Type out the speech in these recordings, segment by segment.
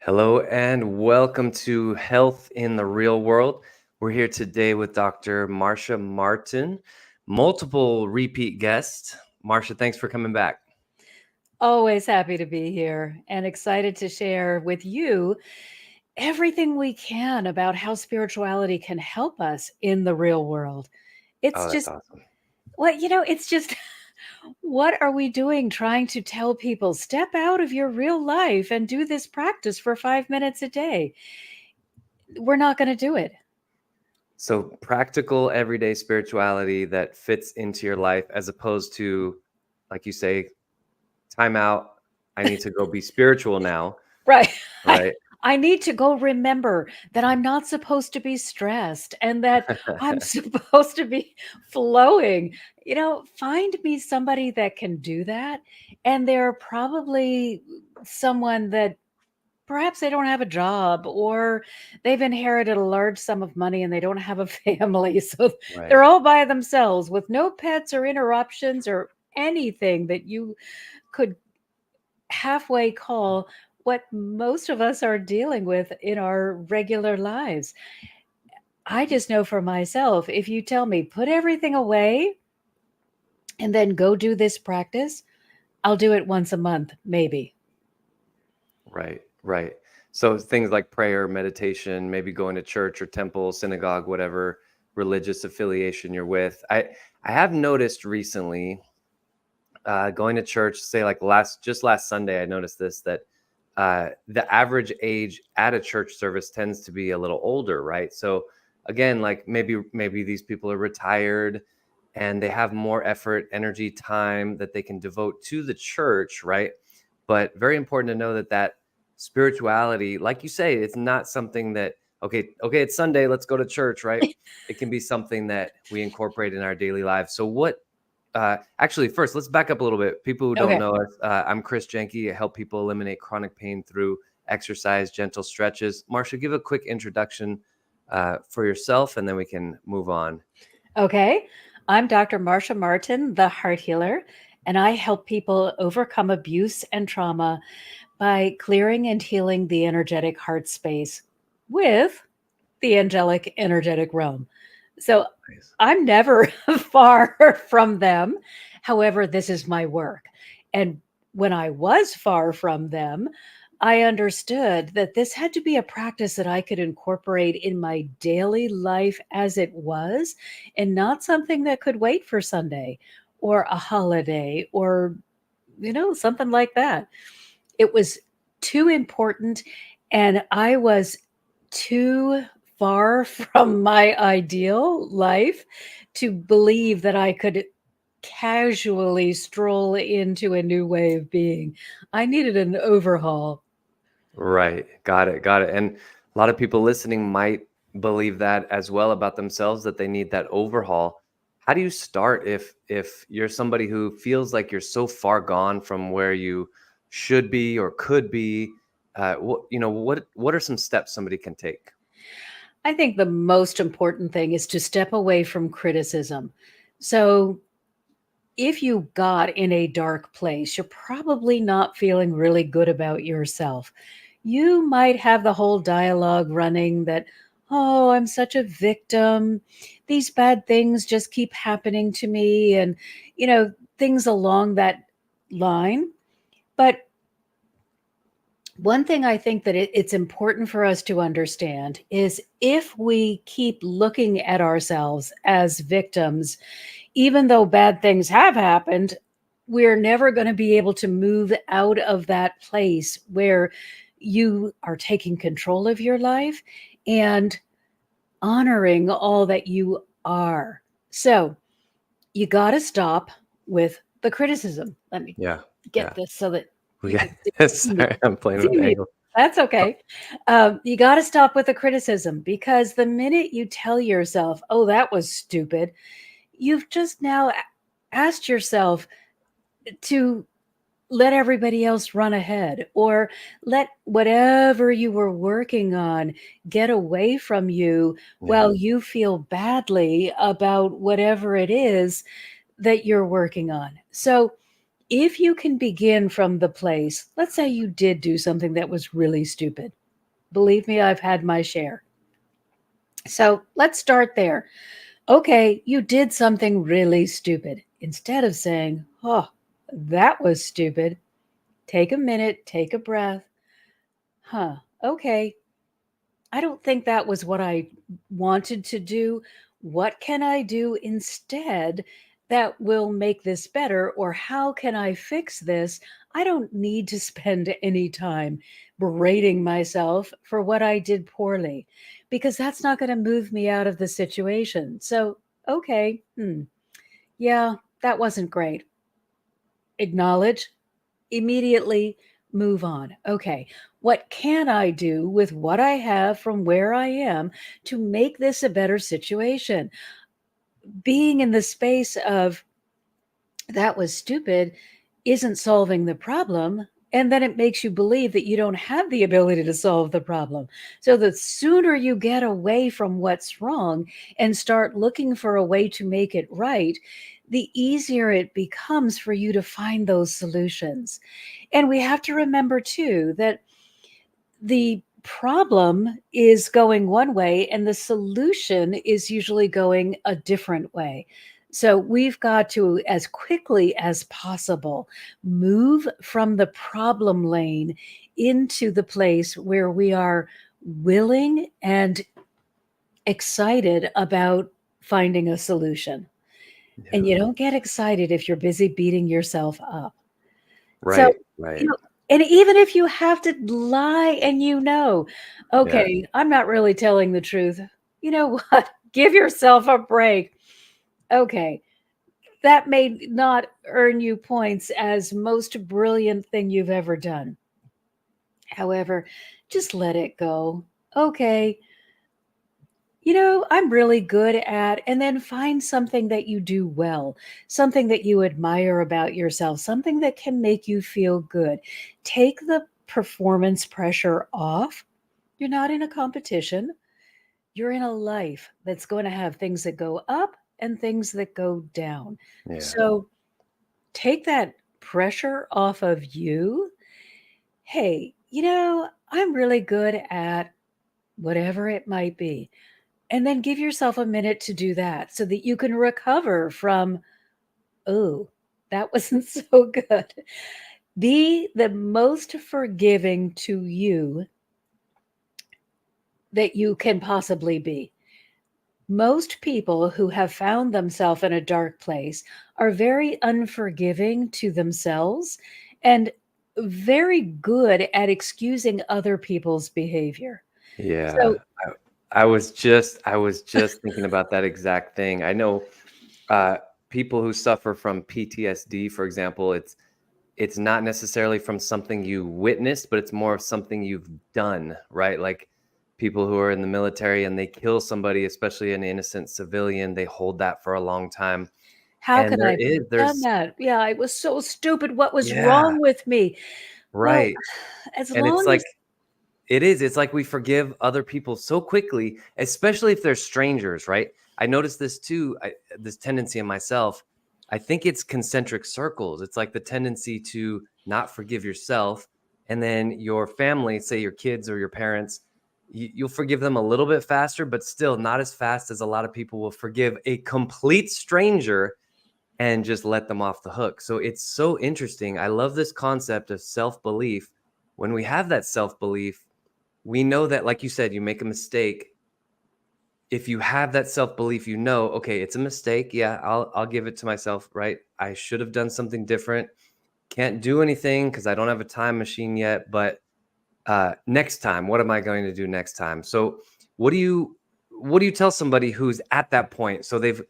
Hello and welcome to Health in the Real World. We're here today with Dr. Marcia Martin, multiple repeat guests. Marcia, thanks for coming back. Always happy to be here and excited to share with you everything we can about how spirituality can help us in the real world. It's Oh, that's just, awesome. it's just, what are we doing trying to tell people step out of your real life and do this practice for 5 minutes a day? We're not going to do it. So, practical everyday spirituality that fits into your life as opposed to, like you say, time out. I need to go be spiritual now, Right. I right? I need to go remember that I'm not supposed to be stressed and that I'm supposed to be flowing. Find me somebody that can do that. And they're probably someone that perhaps they don't have a job or they've inherited a large sum of money and they don't have a family. So Right. they're all by themselves with no pets or interruptions or anything that you could halfway call what most of us are dealing with in our regular lives. I just know for myself, if you tell me, put everything away and then go do this practice, I'll do it once a month, maybe. Right, right. So things like prayer, meditation, maybe going to church or temple, synagogue, whatever religious affiliation you're with. I have noticed recently, going to church, say like last Sunday, I noticed this that the average age at a church service tends to be a little older, right? So again, like maybe these people are retired and they have more effort, energy, time that they can devote to the church, right? But very important to know that spirituality, like you say, it's not something that okay, it's Sunday, let's go to church, right? It can be something that we incorporate in our daily lives. So actually, first, let's back up a little bit. People who don't Okay. know us, I'm Chris Jenke. I help people eliminate chronic pain through exercise, gentle stretches. Marcia, give a quick introduction for yourself, and then we can move on. Okay. I'm Dr. Marcia Martin, the heart healer, and I help people overcome abuse and trauma by clearing and healing the energetic heart space with the angelic energetic realm. So Nice. I'm never far from them. However, this is my work. And when I was far from them, I understood that this had to be a practice that I could incorporate in my daily life as it was, and not something that could wait for Sunday or a holiday or, something like that. It was too important, and I was too far from my ideal life to believe that I could casually stroll into a new way of being. I needed an overhaul. Right. Got it. Got it. And a lot of people listening might believe that as well about themselves, that they need that overhaul. How do you start if you're somebody who feels like you're so far gone from where you should be or could be? What are some steps somebody can take? I think the most important thing is to step away from criticism. So, if you got in a dark place, you're probably not feeling really good about yourself. You might have the whole dialogue running that, oh, I'm such a victim. These bad things just keep happening to me, and, things along that line. But one thing I think that it's important for us to understand is if we keep looking at ourselves as victims, even though bad things have happened, we're never going to be able to move out of that place where you are taking control of your life and honoring all that you are. So you got to stop with the criticism. Let me Yeah. get Yeah. this so that you Yeah. can see me. Sorry, I'm playing with See an me. angle. That's Oh, okay. You got to stop with the criticism because the minute you tell yourself, oh, that was stupid, you've just now asked yourself to let everybody else run ahead or let whatever you were working on get away from you yeah. while you feel badly about whatever it is that you're working on. So, if you can begin from the place, let's say you did do something that was really stupid. Believe me, I've had my share. So let's start there. Okay, you did something really stupid. Instead of saying, oh, that was stupid, take a minute, take a breath. Huh, okay, I don't think that was what I wanted to do. What can I do instead that will make this better? Or how can I fix this? I don't need to spend any time berating myself for what I did poorly because that's not going to move me out of the situation. So, okay, yeah, that wasn't great. Acknowledge, immediately move on. Okay, what can I do with what I have from where I am to make this a better situation? Being in the space of that was stupid isn't solving the problem. And then it makes you believe that you don't have the ability to solve the problem. So the sooner you get away from what's wrong and start looking for a way to make it right, the easier it becomes for you to find those solutions. And we have to remember too that the problem is going one way and the solution is usually going a different way. So we've got to, as quickly as possible, move from the problem lane into the place where we are willing and excited about finding a solution. And Yeah. you don't get excited if you're busy beating yourself up. So, Right. you Right. know, and even if you have to lie and Yeah. okay, I'm not really telling the truth. You know what? Give yourself a break. Okay, that may not earn you points as most brilliant thing you've ever done. However, just let it go. Okay, I'm really good at, and then find something that you do well, something that you admire about yourself, something that can make you feel good. Take the performance pressure off. You're not in a competition, you're in a life that's going to have things that go up and things that go down. Yeah. So take that pressure off of you. Hey, I'm really good at whatever it might be. And then give yourself a minute to do that so that you can recover from, oh, that wasn't so good. Be the most forgiving to you that you can possibly be. Most people who have found themselves in a dark place are very unforgiving to themselves and very good at excusing other people's behavior. Yeah. So, I was just thinking about that exact thing. I know uh, people who suffer from PTSD, for example, it's not necessarily from something you witnessed, but it's more of something you've done, right? Like people who are in the military and they kill somebody, especially an innocent civilian, they hold that for a long time. how And could I have done there's, that? Yeah, I was so stupid. What was yeah, wrong with me? Well, right. as And it's long like, as it's like we forgive other people so quickly, especially if they're strangers, right? I noticed this too, this tendency in myself. I think it's concentric circles. It's like the tendency to not forgive yourself, and then your family, say your kids or your parents, you'll forgive them a little bit faster, but still not as fast as a lot of people will forgive a complete stranger and just let them off the hook. So it's so interesting. I love this concept of self-belief. When we have that self-belief, we know that, like you said, you make a mistake. If you have that self-belief, okay, it's a mistake. Yeah, I'll give it to myself, right? I should have done something different. Can't do anything because I don't have a time machine yet. But next time, what am I going to do next time? So what do you tell somebody who's at that point? So they've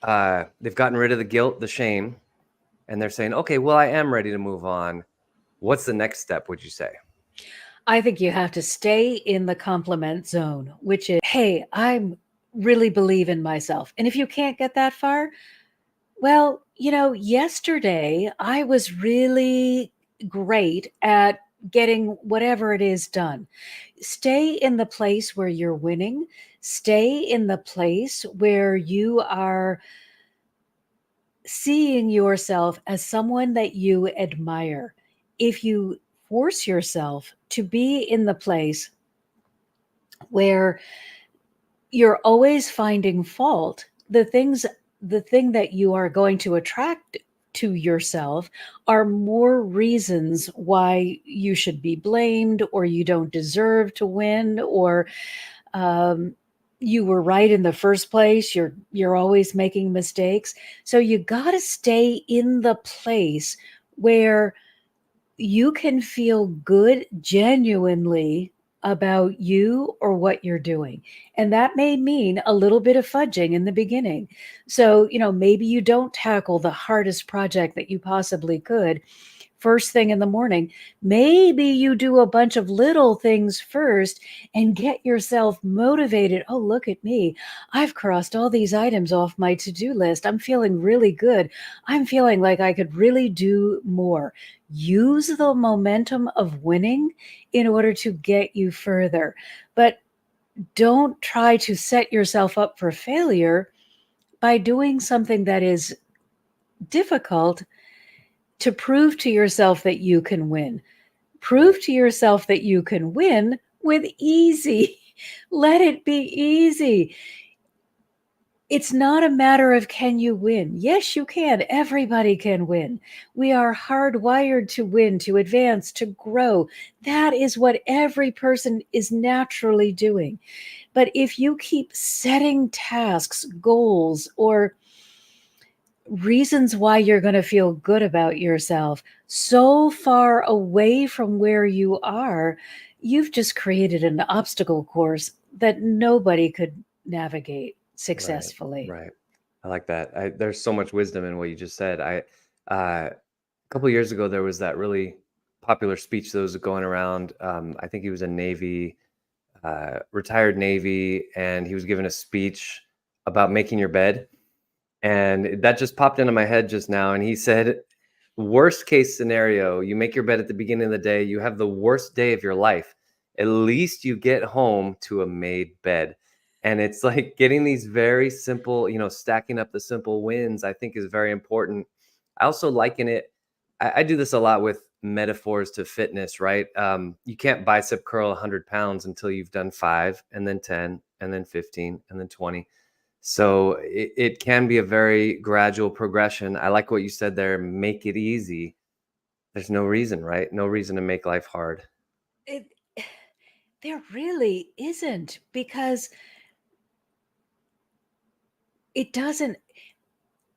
gotten rid of the guilt, the shame, and they're saying, okay, well, I am ready to move on. What's the next step, would you say? I think you have to stay in the compliment zone, which is, hey, I'm really believe in myself. And if you can't get that far, well, yesterday I was really great at getting whatever it is done. Stay in the place where you're winning. Stay in the place where you are seeing yourself as someone that you admire. If you force yourself to be in the place where you're always finding fault, the thing that you are going to attract to yourself are more reasons why you should be blamed, or you don't deserve to win, or um, you were right in the first place. You're always making mistakes. So you got to stay in the place where you can feel good genuinely about you or what you're doing. And that may mean a little bit of fudging in the beginning. So, maybe you don't tackle the hardest project that you possibly could first thing in the morning. Maybe you do a bunch of little things first and get yourself motivated. Oh, look at me. I've crossed all these items off my to do list. I'm feeling really good. I'm feeling like I could really do more. Use the momentum of winning in order to get you further. But don't try to set yourself up for failure by doing something that is difficult to prove to yourself that you can win. Right. Prove to yourself that you can win with easy. Let it be easy. It's not a matter of can you win. Yes, you can. Everybody can win. We are hardwired to win, to advance, to grow. That is what every person is naturally doing. But if you keep setting tasks, goals, or reasons why you're going to feel good about yourself so far away from where you are, you've just created an obstacle course that nobody could navigate Right. successfully. Right. I like that. There's so much wisdom in what you just said. A couple years ago, there was that really popular speech that was going around. I think he was a Navy, retired Navy, and he was giving a speech about making your bed. And that just popped into my head just now. And he said, worst case scenario, you make your bed at the beginning of the day, you have the worst day of your life. At least you get home to a made bed. And it's like getting these very simple, stacking up the simple wins, I think is very important. I also liken it, I do this a lot with metaphors to fitness, right? You can't bicep curl 100 pounds until you've done 5 and then 10 and then 15 and then 20. So it can be a very gradual progression. I like what you said there, make it easy. There's no reason, right? No reason to make life hard. It, there really isn't, because it doesn't.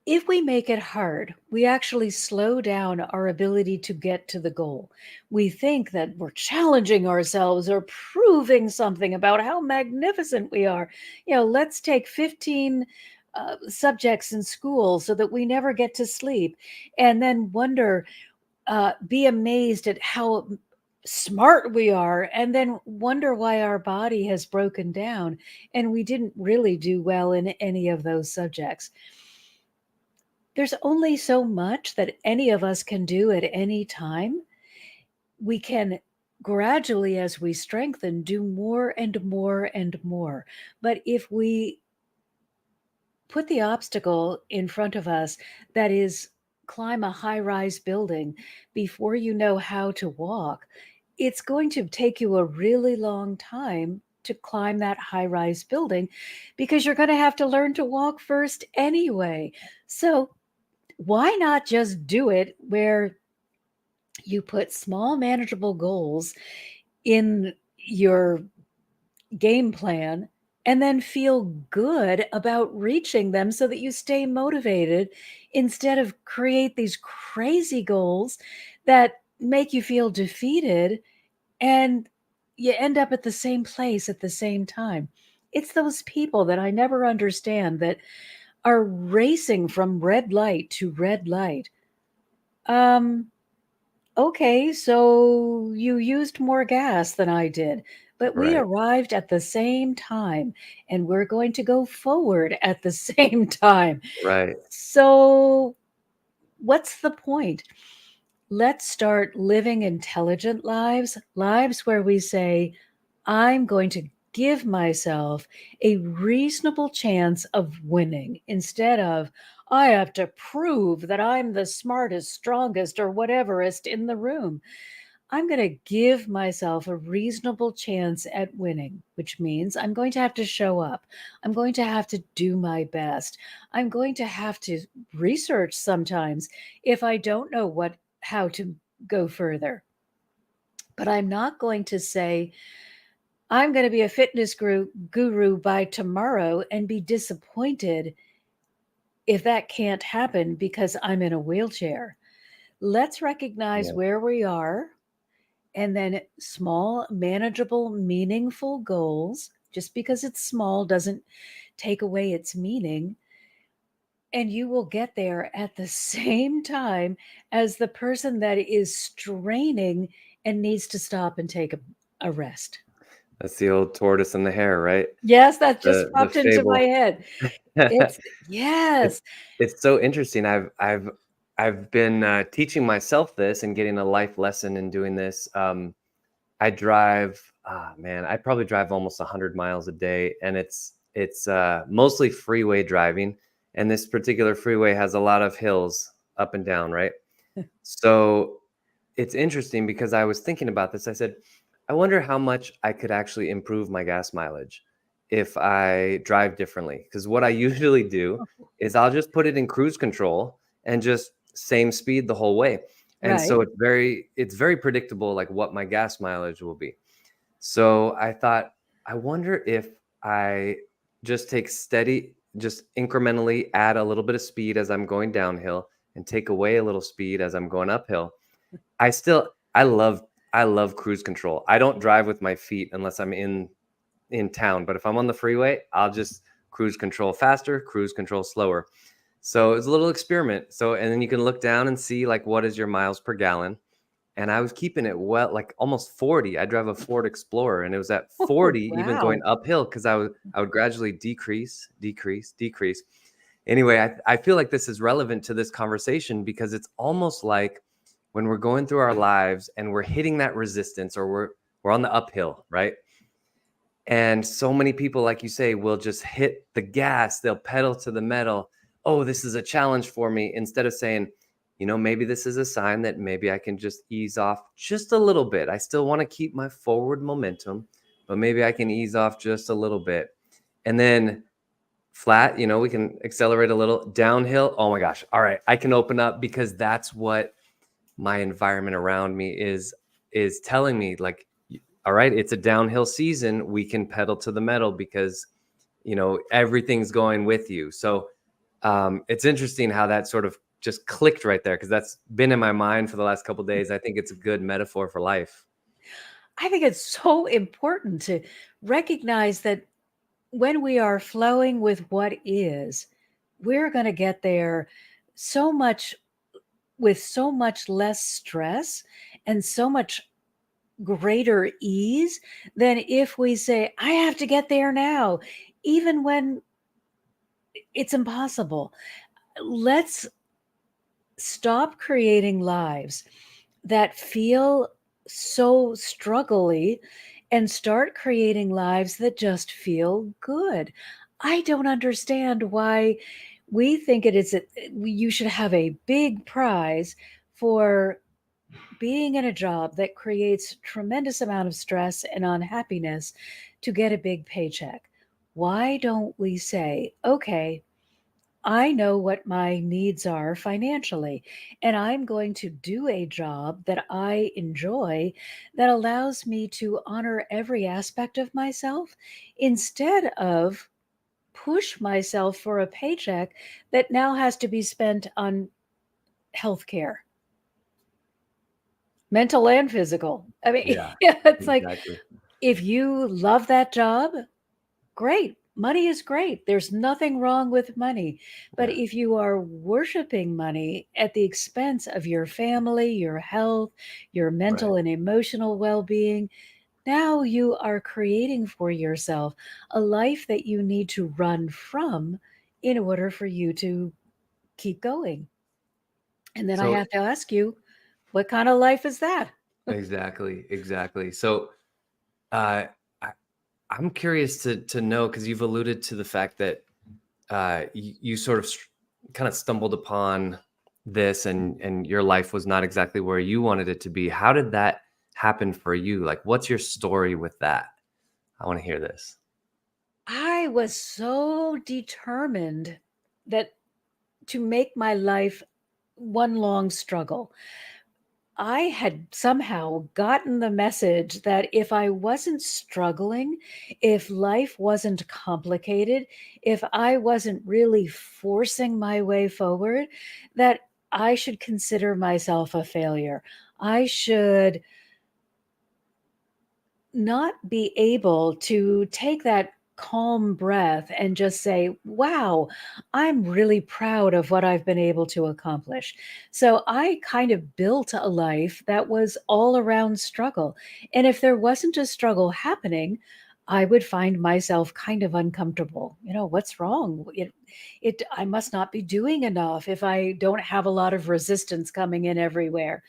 If we make it hard, we actually slow down our ability to get to the goal. We think that we're challenging ourselves or proving something about how magnificent we are. Let's take 15 subjects in school so that we never get to sleep, and then be amazed at how smart we are, and then wonder why our body has broken down and we didn't really do well in any of those subjects. There's only so much that any of us can do at any time. We can gradually, as we strengthen, do more and more and more. But if we put the obstacle in front of us, that is, climb a high rise building before you know how to walk, it's going to take you a really long time to climb that high rise building, because you're going to have to learn to walk first anyway. So, why not just do it where you put small, manageable goals in your game plan and then feel good about reaching them so that you stay motivated, instead of create these crazy goals that make you feel defeated and you end up at the same place at the same time. It's those people that I never understand that are racing from red light to red light. Um, okay, so you used more gas than I did, but we Right. arrived at the same time and we're going to go forward at the same time. Right. So, what's the point? Let's start living intelligent lives, lives where we say, I'm going to give myself a reasonable chance of winning, instead of, I have to prove that I'm the smartest, strongest, or whateverest in the room. I'm going to give myself a reasonable chance at winning, which means I'm going to have to show up. I'm going to have to do my best. I'm going to have to research sometimes if I don't know how to go further. But I'm not going to say, I'm going to be a fitness guru by tomorrow and be disappointed if that can't happen because I'm in a wheelchair. Let's recognize Yeah. where we are and then small, manageable, meaningful goals. Just because it's small doesn't take away its meaning. And you will get there at the same time as the person that is straining and needs to stop and take a rest. That's the old tortoise and the hare, right? Yes, that just The popped into my fable. head. It's It's yes. it's so interesting. I've been teaching myself this and getting a life lesson in doing this. I drive, man, I probably drive almost 100 miles a day, and it's mostly freeway driving. And this particular freeway has a lot of hills up and down, right? So it's interesting because I was thinking about this. I said, I wonder how much I could actually improve my gas mileage if I drive differently. Because what I usually do is I'll just put it in cruise control and just same speed the whole way. And Right. so it's very predictable, like what my gas mileage will be. So I thought, I wonder if I just take steady, just incrementally add a little bit of speed as I'm going downhill and take away a little speed as I'm going uphill. I still I love cruise control. I don't drive with my feet unless I'm in town, but if I'm on the freeway, I'll just cruise control faster, cruise control slower. So it's a little experiment. So and then you can look down and see like what is your miles per gallon. And I was keeping it well, like almost 40. I drive a Ford Explorer and it was at Oh, 40 even going wow. uphill because I would gradually decrease, decrease, decrease. Anyway, I feel like this is relevant to this conversation because it's almost like when we're going through our lives and we're hitting that resistance or we're on the uphill, right? And so many people, like you say, will just hit the gas, they'll pedal to the metal. Oh, this is a challenge for me. Instead of saying, maybe this is a sign that maybe I can just ease off just a little bit. I still want to keep my forward momentum, but maybe I can ease off just a little bit. And then flat, we can accelerate a little. Downhill, oh my gosh. All right, I can open up because that's what my environment around me is telling me, like, all right, it's a downhill season, we can pedal to the metal because everything's going with you. So it's interesting how that sort of just clicked right there because that's been in my mind for the last couple of days. I think it's a good metaphor for life. I think it's so important to recognize that when we are flowing with what is, we're going to get there so much with so much less stress and so much greater ease than if we say, I have to get there now, even when it's impossible. Let's stop creating lives that feel so struggly and start creating lives that just feel good. I don't understand why we think you should have a big prize for being in a job that creates tremendous amount of stress and unhappiness to get a big paycheck. Why don't we say, okay, I know what my needs are financially, and I'm going to do a job that I enjoy that allows me to honor every aspect of myself instead of push myself for a paycheck that now has to be spent on healthcare, mental and physical. I mean, Yeah, it's like exactly. if you love that job, great. Money is great. There's nothing wrong with money. But Yeah, if you are worshiping money at the expense of your family, your health, your right. mental and emotional well being, now you are creating for yourself a life that you need to run from in order for you to keep going. And then I So have to ask you, what kind of life is that? exactly. So uh, I, I'm curious to know because you've alluded to the fact that you sort of kind of stumbled upon this, and your life was not exactly where you wanted it to be. How did that happen for you? Like, what's your story with that? I want to hear this. I was so determined that to make my life one long struggle. I had somehow gotten the message that if I wasn't struggling, if life wasn't complicated, if I wasn't really forcing my way forward, that I should consider myself a failure. I should not be able to take that calm breath and just say, wow, I'm really proud of what I've been able to accomplish. So I kind of built a life that was all around struggle. And if there wasn't a struggle happening, I would find myself kind of uncomfortable. What's wrong? I must not be doing enough if I don't have a lot of resistance coming in everywhere.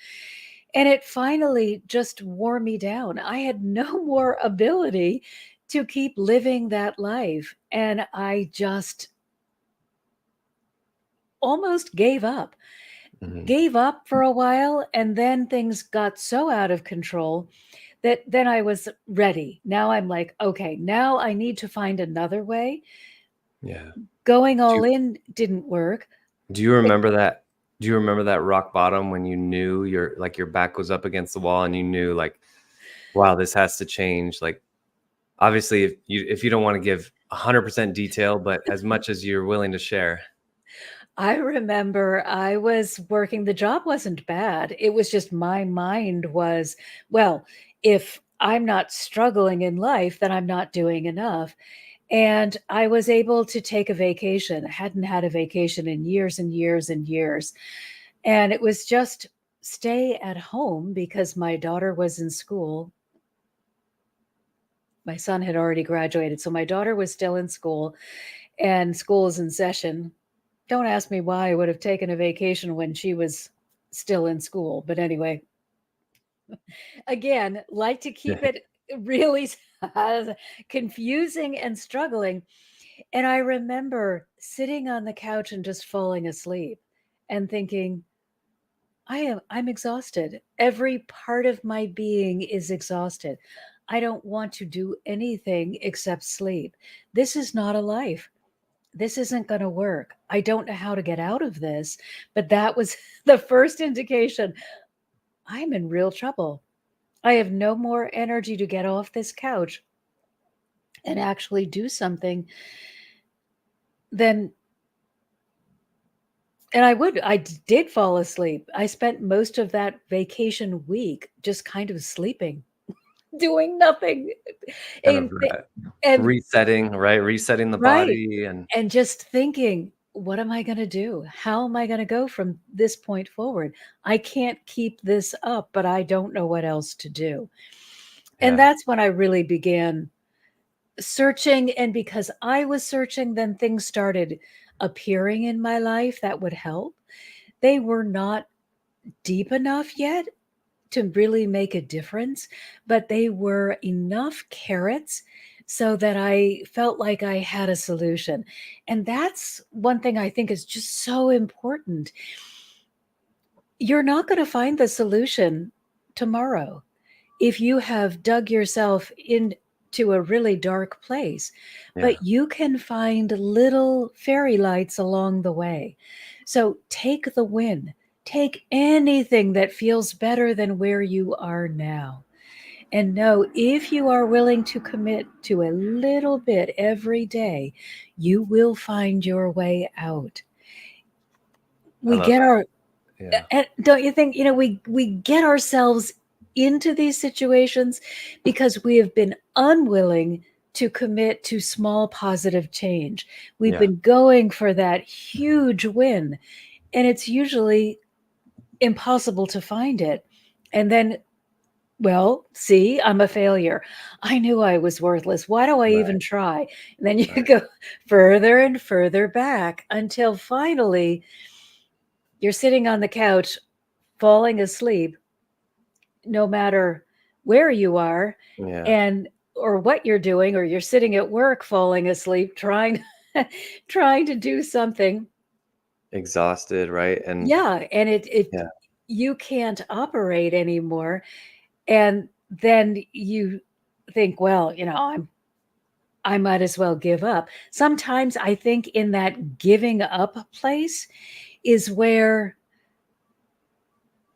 And it finally just wore me down. I had no more ability to keep living that life. And I just almost Mhm. gave up for a while. And then things got so out of control that then I was ready. Now I'm like, okay, now I need to find another way. Yeah. Going Do all you, in didn't work. do you remember that? Do you remember that rock bottom when you knew your back was up against the wall and you knew like, wow, this has to change? Like, obviously, if you don't want to give 100% detail, but as much as you're willing to share. I remember I was working, the job wasn't bad. It was just my mind was, well, if I'm not struggling in life, then I'm not doing enough. And I was able to take a vacation. I hadn't had a vacation in years and years and years. And it was just stay at home because my daughter was in school. My son had already graduated. So my daughter was still in school and school is in session. Don't ask me why I would have taken a vacation when she was still in school. But anyway, again, like to keep Yeah. it really confusing and struggling. And I remember sitting on the couch and just falling asleep and thinking, I'm exhausted. Every part of my being is exhausted. I don't want to do anything except sleep. This is not a life. This isn't going to work. I don't know how to get out of this. But that was the first indication I'm in real trouble. I have no more energy to get off this couch and actually do something than, and I did fall asleep. I spent most of that vacation week just kind of sleeping, doing nothing. Kind of And, and resetting, right? Resetting the right. body and And just thinking, what am I going to do? How am I going to go from this point forward? I can't keep this up, but I don't know what else to do. And yeah. that's when I really began searching. And because I was searching, then things started appearing in my life that would help. They were not deep enough yet to really make a difference, but they were enough carrots so that I felt like I had a solution. And that's one thing I think is just so important. You're not going to find the solution tomorrow if you have dug yourself into a really dark place, Yeah. but you can find little fairy lights along the way. So take the win. Take anything that feels better than where you are now. And know if you are willing to commit to a little bit every day, you will find your way out. I We love get our that. Yeah. And don't you think, we get ourselves into these situations because we have been unwilling to commit to small positive change. We've Yeah. been going for that huge win, and it's usually impossible to find it. And then, well, see, I'm a failure. I knew I was worthless. Why do I Right. even try? And then you Right. go further and further back until finally you're sitting on the couch falling asleep no matter where you are Yeah. and or what you're doing, or you're sitting at work falling asleep trying trying to do something, exhausted, right? And Yeah, and it yeah, you can't operate anymore, and then you think, "Well, I might as well give up." Sometimes I think in that giving up place is where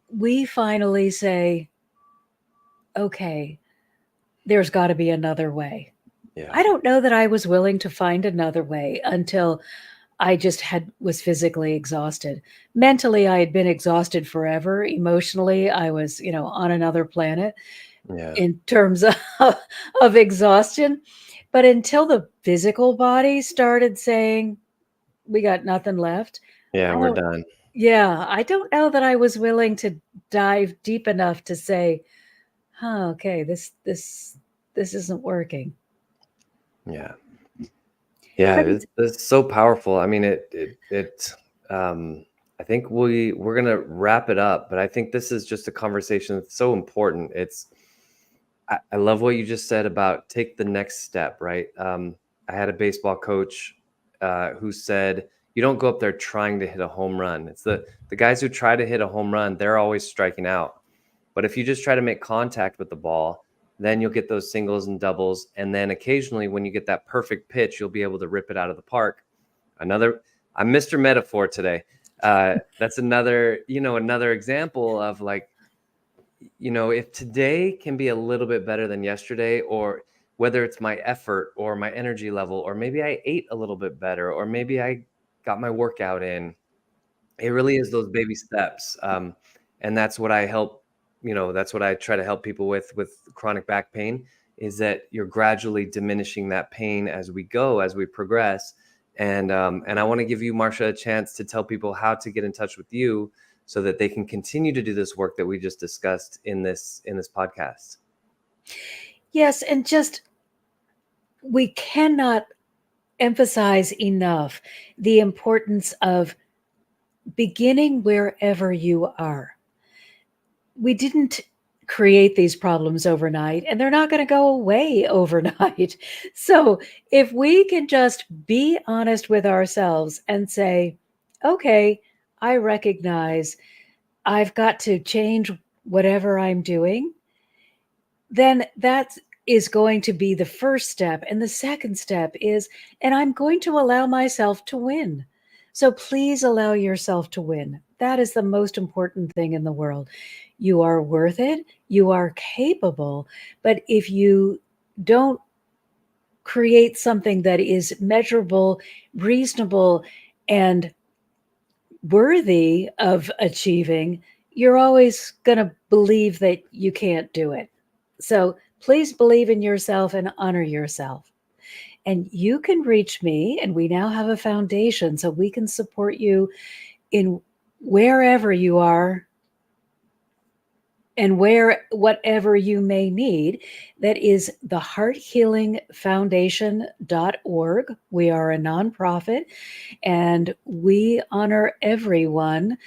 we finally say, "Okay, there's gotta be another way." yeah, I don't know that I was willing to find another way until I just was physically exhausted. Mentally, I had been exhausted forever. Emotionally, I was, on another planet yeah, in terms of of exhaustion. But until the physical body started saying, "We got nothing left," yeah. I We're don't done. yeah, I don't know that I was willing to dive deep enough to say, "Huh, okay, this isn't working." Yeah. Yeah, But it's it's so powerful. I mean, um, I think we're gonna wrap it up, but I think this is just a conversation that's so important. I love what you just said about take the next step, right? I had a baseball coach who said, "You don't go up there trying to hit a home run. It's the guys who try to hit a home run, they're always striking out. But if you just try to make contact with the ball, then you'll get those singles and doubles. And then occasionally, when you get that perfect pitch, you'll be able to rip it out of the park." Another, I'm Mr. Metaphor today. That's another example of like, if today can be a little bit better than yesterday, or whether it's my effort or my energy level, or maybe I ate a little bit better, or maybe I got my workout in, it really is those baby steps. And that's what that's what I try to help people with chronic back pain, is that you're gradually diminishing that pain as we go, as we progress. And I want to give you, Marcia, a chance to tell people how to get in touch with you so that they can continue to do this work that we just discussed in this podcast. yes, and just we cannot emphasize enough the importance of beginning wherever you are. We didn't create these problems overnight, and they're not going to go away overnight. So, if we can just be honest with ourselves and say, okay, I recognize I've got to change whatever I'm doing, then that is going to be the first step. And the second step is, and I'm going to allow myself to win. So please allow yourself to win. That is the most important thing in the world. You are worth it. You are capable. But if you don't create something that is measurable, reasonable, and worthy of achieving, you're always going to believe that you can't do it. So please believe in yourself and honor yourself. And you can reach me, and we now have a foundation so we can support you in wherever you are and whatever you may need. That is the hearthealingfoundation.org. We are a nonprofit, and we honor everyone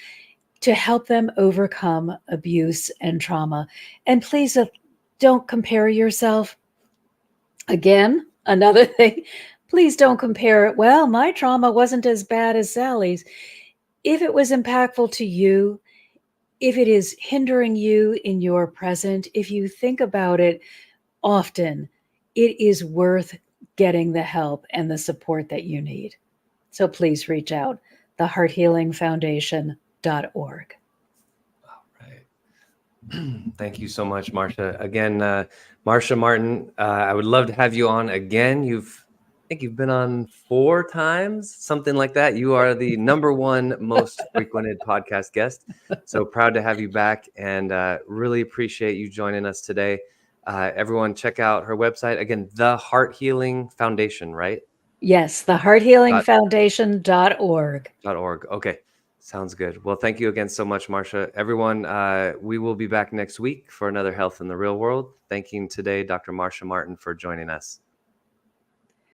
to help them overcome abuse and trauma. And please don't compare yourself. Again, another thing, please don't compare, well, my trauma wasn't as bad as Sally's. If it was impactful to you, if it is hindering you in your present, if you think about it often, it is worth getting the help and the support that you need. So please reach out, thehearthealingfoundation.org. Right. Thank you so much, Marcia. Again, Marcia Martin, I would love to have you on again. I think you've been on 4 times, something like that. You are the number one most frequented podcast guest. So proud to have you back, and really appreciate you joining us today. Everyone, check out her website again, the Heart Healing Foundation, right? Yes, thehearthealingfoundation.org. .org. Okay. Sounds good. Well, thank you again so much, Marcia. Everyone, we will be back next week for another Health in the Real World. Thanking today Dr. Marcia Martin for joining us.